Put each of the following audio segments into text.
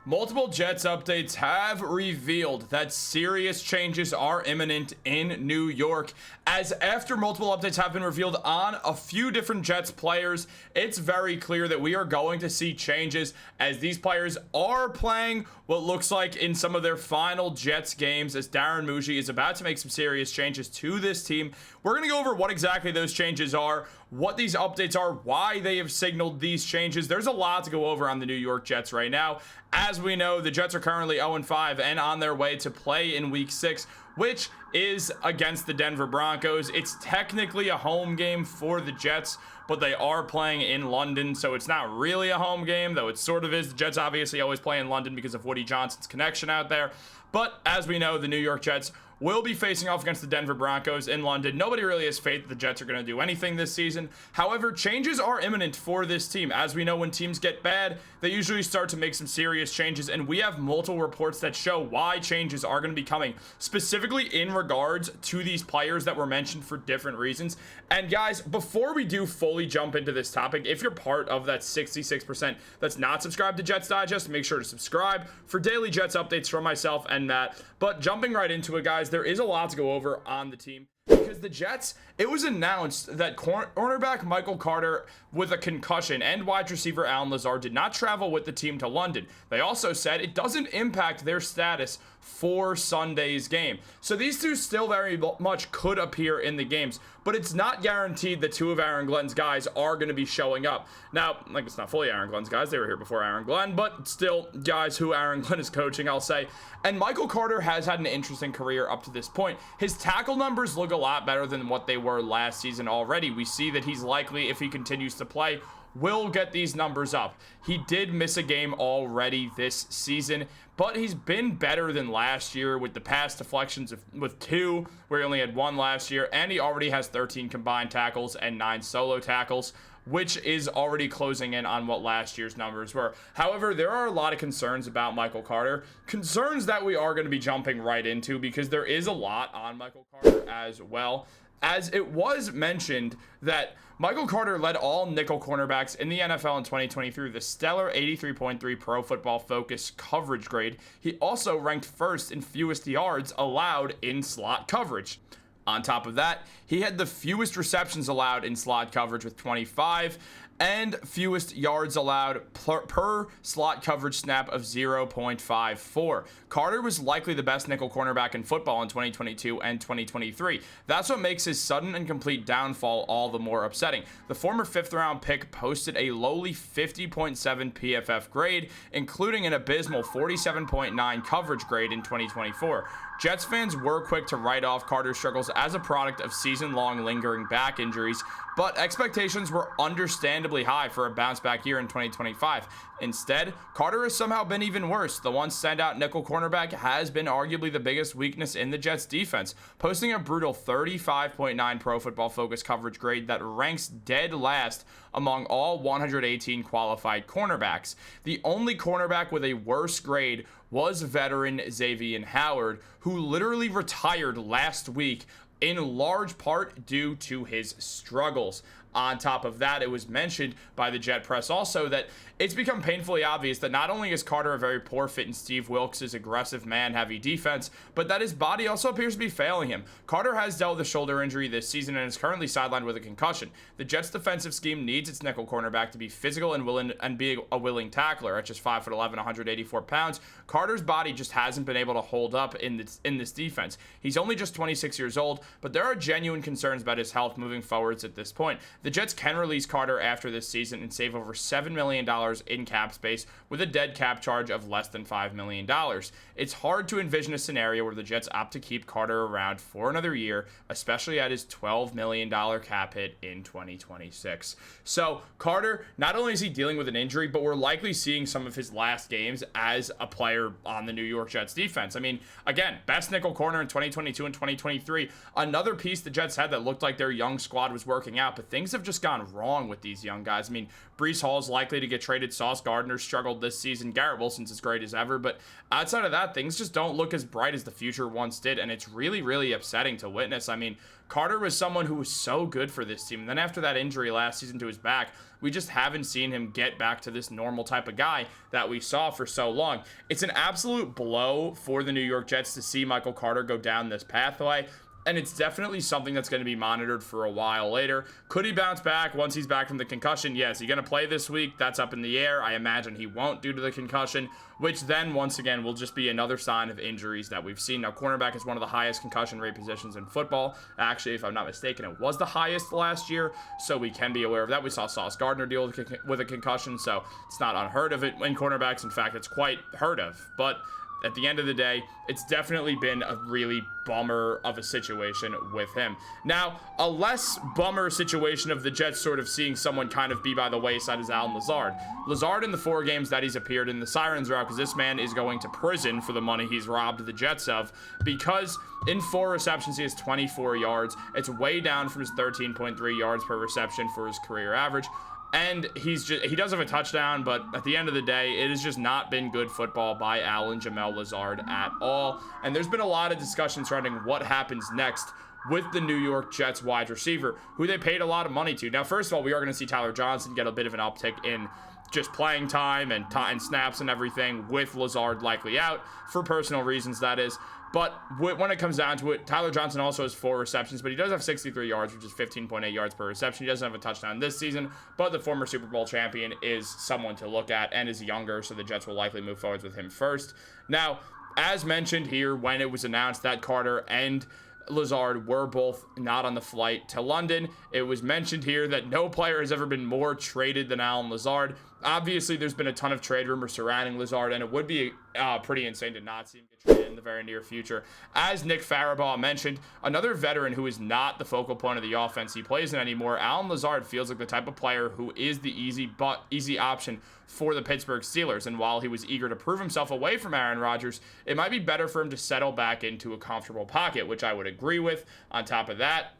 Multiple Jets updates have revealed that serious changes are imminent in New York. As after multiple updates have been revealed on a few different Jets players, it's very clear that we are going to see changes as these players are playing what looks like in some of their final Jets games, as Darren Mougey is about to make some serious changes to this team. We're going to go over what exactly those changes are, what these updates are, why they have signaled these changes. There's a lot to go over on the New York Jets right now. As we know, the Jets are currently 0-5 and on their way to play in Week 6, which is against the Denver Broncos. It's technically a home game for the Jets, but they are playing in London, so it's not really a home game, though it sort of is. The Jets obviously always play in London because of Woody Johnson's connection out there. But as we know, the New York Jets will be facing off against the Denver Broncos in London. Nobody really has faith that the Jets are going to do anything this season. However, changes are imminent for this team. As we know, when teams get bad, they usually start to make some serious changes, and we have multiple reports that show why changes are going to be coming, specifically in regards to these players that were mentioned for different reasons. And guys, before we do fully jump into this topic, if you're part of that 66% that's not subscribed to Jets Digest, make sure to subscribe for daily Jets updates from myself and Matt. But jumping right into it, guys, there is a lot to go over on the team. Because the Jets, it was announced that cornerback Michael Carter with a concussion and wide receiver Alan Lazard did not travel with the team to London. They also said it doesn't impact their status for Sunday's game. So these two still very much could appear in the games, but it's not guaranteed that two of Aaron Glenn's guys are going to be showing up. Now, like, it's not fully Aaron Glenn's guys. They were here before Aaron Glenn, but still guys who Aaron Glenn is coaching, I'll say. And Michael Carter has had an interesting career up to this point. His tackle numbers look a lot better than what they were last season already. We see that he's likely, if he continues to play, will get these numbers up. He did miss a game already this season, but he's been better than last year with the pass deflections with 2, where he only had 1 last year, and he already has 13 combined tackles and 9 solo tackles, which is already closing in on what last year's numbers were. However, there are a lot of concerns about Michael Carter, concerns that we are going to be jumping right into because there is a lot on Michael Carter as well. As it was mentioned that Michael Carter led all nickel cornerbacks in the NFL in 2023 with a stellar 83.3 Pro Football Focus coverage grade. He also ranked first in fewest yards allowed in slot coverage. On top of that, he had the fewest receptions allowed in slot coverage with 25 and fewest yards allowed per slot coverage snap of 0.54. Carter was likely the best nickel cornerback in football in 2022 and 2023. That's what makes his sudden and complete downfall all the more upsetting. The former 5th-round pick posted a lowly 50.7 PFF grade, including an abysmal 47.9 coverage grade in 2024. Jets fans were quick to write off Carter's struggles as a product of season-long lingering back injuries, but expectations were understandably high for a bounce-back year in 2025. Instead, Carter has somehow been even worse. The once standout nickel cornerback has been arguably the biggest weakness in the Jets' defense, posting a brutal 35.9 Pro Football Focus coverage grade that ranks dead last among all 118 qualified cornerbacks. The only cornerback with a worse grade was veteran Xavier Howard, who literally retired last week in large part due to his struggles. On top of that, it was mentioned by the Jet Press also that it's become painfully obvious that not only is Carter a very poor fit in Steve Wilks' aggressive man-heavy defense, but that his body also appears to be failing him. Carter has dealt with a shoulder injury this season and is currently sidelined with a concussion. The Jets' defensive scheme needs its nickel cornerback to be physical and willing and be a willing tackler. At just 5'11", 184 pounds, Carter's body just hasn't been able to hold up in this defense. He's only just 26 years old, but there are genuine concerns about his health moving forwards at this point. The Jets can release Carter after this season and save over $7 million in cap space with a dead cap charge of less than $5 million. It's hard to envision a scenario where the Jets opt to keep Carter around for another year, especially at his $12 million cap hit in 2026. So Carter, not only is he dealing with an injury, but we're likely seeing some of his last games as a player on the New York Jets defense. I mean, again, best nickel corner in 2022 and 2023. Another piece the Jets had that looked like their young squad was working out, but things have just gone wrong with these young guys. I mean, Breece Hall is likely to get traded. Sauce Gardner struggled this season. Garrett Wilson's as great as ever. But outside of that, things just don't look as bright as the future once did. And it's really, really upsetting to witness. I mean, Carter was someone who was so good for this team. And then after that injury last season to his back, we just haven't seen him get back to this normal type of guy that we saw for so long. It's an absolute blow for the New York Jets to see Michael Carter go down this pathway. And it's definitely something that's going to be monitored for a while later. Could he bounce back once he's back from the concussion? Yes. Is he going to play this week? That's up in the air. I imagine he won't due to the concussion, which then once again will just be another sign of injuries that we've seen. Now, cornerback is one of the highest concussion rate positions in football. Actually, if I'm not mistaken, it was the highest last year, so we can be aware of that. We saw Sauce Gardner deal with a concussion, so it's not unheard of it in cornerbacks. In fact, it's quite heard of. But at the end of the day, it's definitely been a really bummer of a situation with him. Now, a less bummer situation of the Jets sort of seeing someone kind of be by the wayside is Allen Lazard. Lazard, in the 4 games that he's appeared in, the sirens are out because this man is going to prison for the money he's robbed the Jets of, because in 4 receptions, he has 24 yards. It's way down from his 13.3 yards per reception for his career average. And he does have a touchdown, but at the end of the day, it has just not been good football by Allen Jamel Lazard at all. And there's been a lot of discussion surrounding what happens next with the New York Jets wide receiver, who they paid a lot of money to. Now, first of all, we are going to see Tyler Johnson get a bit of an uptick in just playing time and snaps and everything, with Lazard likely out for personal reasons, that is. But when it comes down to it, Tyler Johnson also has 4 receptions, but he does have 63 yards, which is 15.8 yards per reception. He doesn't have a touchdown this season, but the former Super Bowl champion is someone to look at and is younger, so the Jets will likely move forward with him first. Now, as mentioned here, when it was announced that Carter and Lazard were both not on the flight to London, it was mentioned here that no player has ever been more traded than Allen Lazard. Obviously, there's been a ton of trade rumors surrounding Lazard, and it would be pretty insane to not see him get traded in the very near future. As Nick Farabaugh mentioned, another veteran who is not the focal point of the offense he plays in anymore, Allen Lazard feels like the type of player who is the easy option for the Pittsburgh Steelers. And while he was eager to prove himself away from Aaron Rodgers, it might be better for him to settle back into a comfortable pocket, which I would agree with. On top of that,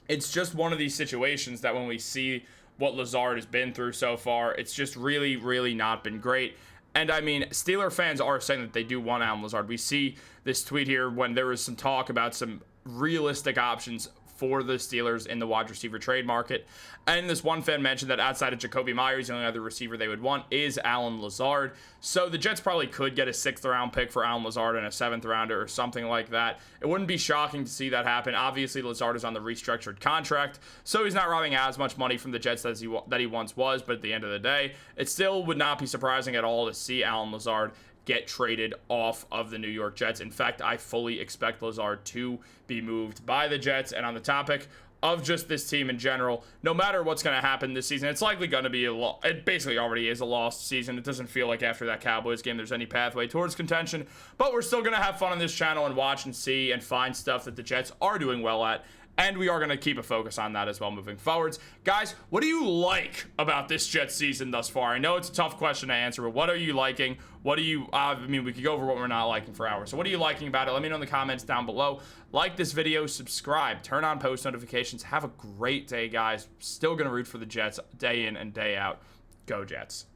it's just one of these situations that when we see what Lazard has been through so far, it's just really, really not been great. And I mean, Steeler fans are saying that they do want Allen Lazard. We see this tweet here when there was some talk about some realistic options for the Steelers in the wide receiver trade market. And this one fan mentioned that outside of Jacoby Myers, the only other receiver they would want is Allen Lazard. So the Jets probably could get a 6th round pick for Allen Lazard and a 7th rounder or something like that. It wouldn't be shocking to see that happen. Obviously, Lazard is on the restructured contract, so he's not robbing as much money from the Jets as that he once was. But at the end of the day, it still would not be surprising at all to see Allen Lazard get traded off of the New York Jets. In fact, I fully expect Lazard to be moved by the Jets. And on the topic of just this team in general, no matter what's going to happen this season, it's likely going to be it basically already is a lost season. It doesn't feel like after that Cowboys game there's any pathway towards contention, but we're still going to have fun on this channel and watch and see and find stuff that the Jets are doing well at. And we are going to keep a focus on that as well moving forwards. Guys, what do you like about this Jets season thus far? I know it's a tough question to answer, but what are you liking? What do you, I mean, we could go over what we're not liking for hours. So what are you liking about it? Let me know in the comments down below. Like this video, subscribe, turn on post notifications. Have a great day, guys. Still going to root for the Jets day in and day out. Go Jets.